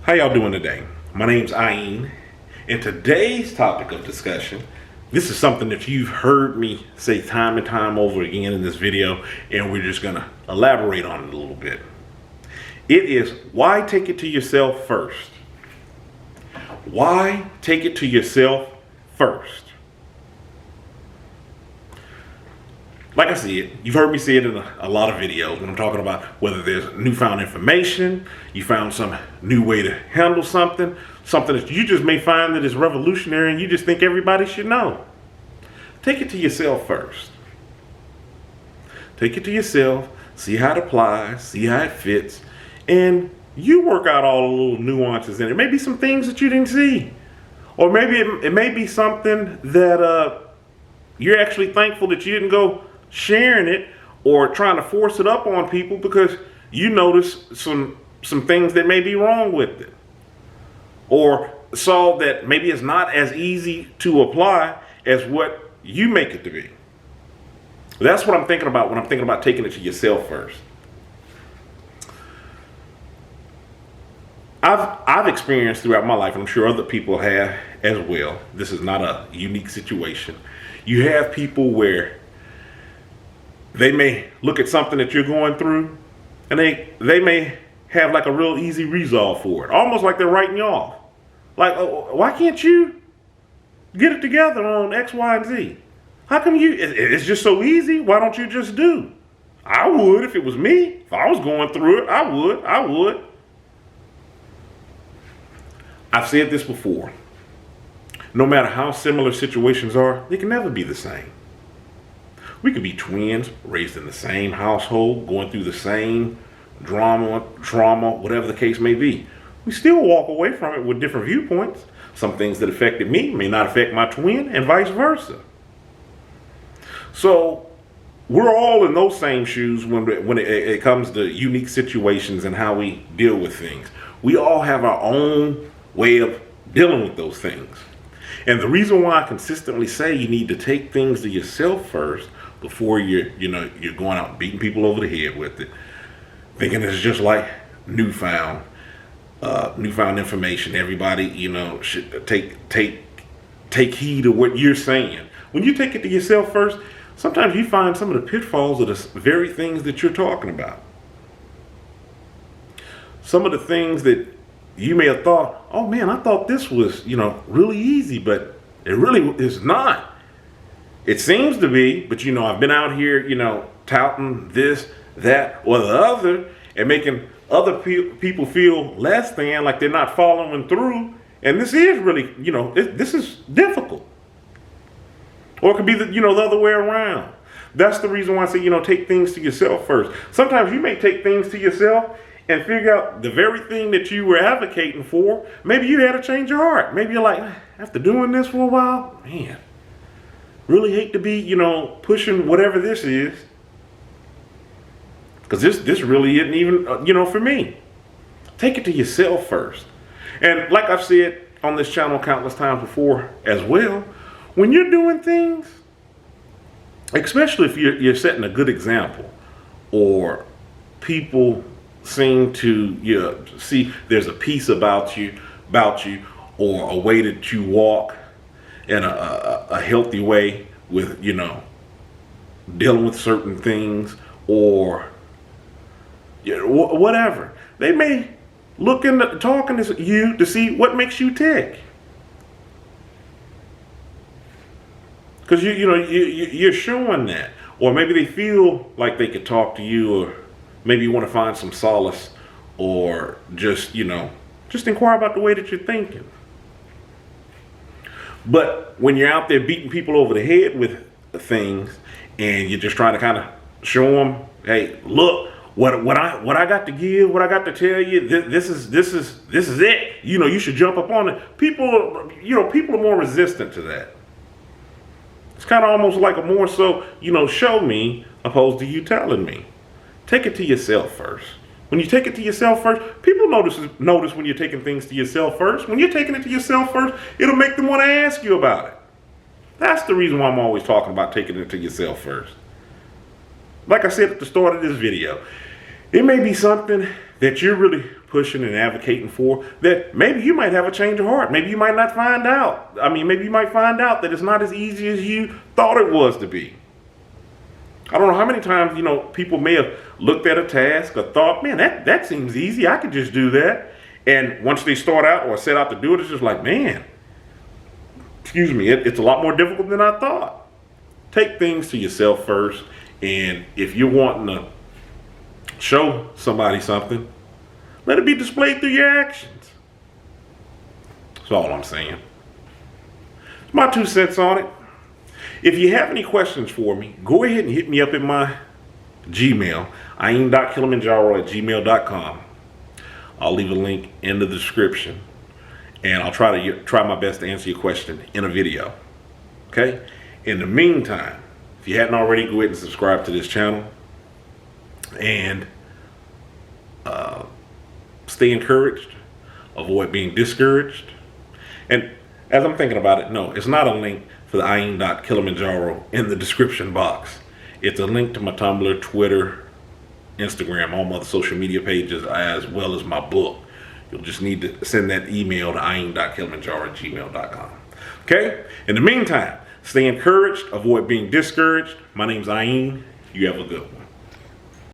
How y'all doing today? My name's Ayin, and today's topic of discussion, this is something that you've heard me say time and time over again in this video, and we're just gonna elaborate on it a little bit. It is, why take it to yourself first? Why take it to yourself first? Like I said, you've heard me say it in a lot of videos when I'm talking about whether there's newfound information, you found some new way to handle something that you just may find that is revolutionary and you just think everybody should know. Take it to yourself first. Take it to yourself, see how it applies, see how it fits, and you work out all the little nuances in it. Maybe some things that you didn't see. Or maybe it may be something that you're actually thankful that you didn't go sharing it or trying to force it up on people because you notice some things that may be wrong with it, or saw that maybe it's not as easy to apply as what you make it to be. That's what I'm thinking about when I'm thinking about taking it to yourself first. I've experienced throughout my life, and I'm sure other people have as well, this is not a unique situation. You have people where they may look at something that you're going through and they may have like a real easy resolve for it. Almost like they're writing you off. Like, oh, why can't you get it together on X, Y, and Z? How come it's just so easy? Why don't you just do? I would if it was me. If I was going through it, I would. I've said this before. No matter how similar situations are, they can never be the same. We could be twins, raised in the same household, going through the same drama, trauma, whatever the case may be. We still walk away from it with different viewpoints. Some things that affected me may not affect my twin, and vice versa. So we're all in those same shoes when it comes to unique situations and how we deal with things. We all have our own way of dealing with those things. And the reason why I consistently say you need to take things to yourself first before you're going out and beating people over the head with it, thinking it's just like newfound information. Everybody, should take heed of what you're saying. When you take it to yourself first, sometimes you find some of the pitfalls of the very things that you're talking about. Some of the things that you may have thought, oh man, I thought this was, really easy, but it really is not. It seems to be, but I've been out here, touting this, that, or the other, and making other people feel less than, like they're not following through. And this is really, this is difficult. Or it could be the other way around. That's the reason why I say, take things to yourself first. Sometimes you may take things to yourself and figure out the very thing that you were advocating for. Maybe you had to change your heart. Maybe you're like, after doing this for a while, man, really hate to be, pushing whatever this is. Because this really isn't even, for me. Take it to yourself first. And like I've said on this channel countless times before as well, when you're doing things, especially if you're setting a good example, or people seem to see there's a piece about you, or a way that you walk in a healthy way with dealing with certain things, or whatever. They may look into talking to you to see what makes you tick, because you're showing that. Or maybe they feel like they could talk to you, or maybe you want to find some solace, or just inquire about the way that you're thinking. But when you're out there beating people over the head with things, and you're just trying to kind of show them, hey, look, what I got to give, what I got to tell you, this is it. You should jump up on it. People are more resistant to that. It's kind of almost like a more so, show me opposed to you telling me. Take it to yourself first. When you take it to yourself first, people notice when you're taking things to yourself first. When you're taking it to yourself first, it'll make them want to ask you about it. That's the reason why I'm always talking about taking it to yourself first. Like I said at the start of this video, it may be something that you're really pushing and advocating for, that maybe you might have a change of heart. Maybe you might not find out. Maybe you might find out that it's not as easy as you thought it was to be. I don't know how many times, people may have looked at a task or thought, man, that seems easy. I could just do that. And once they start out or set out to do it, it's just like, man, it's a lot more difficult than I thought. Take things to yourself first. And if you're wanting to show somebody something, let it be displayed through your actions. That's all I'm saying. My 2 cents on it. If you have any questions for me, go ahead and hit me up in my Gmail, ayin.kilimanjaro@gmail.com. I'll leave a link in the description, and I'll try my best to answer your question in a video. Okay? In the meantime, if you hadn't already, go ahead and subscribe to this channel, and stay encouraged. Avoid being discouraged. And as I'm thinking about it, no, it's not a link for the ayin.kilimanjaro in the description box. It's a link to my Tumblr, Twitter, Instagram, all my other social media pages, as well as my book. You'll just need to send that email to ayin.kilimanjaro@gmail.com. Okay? In the meantime, stay encouraged. Avoid being discouraged. My name's Ayin. You have a good one.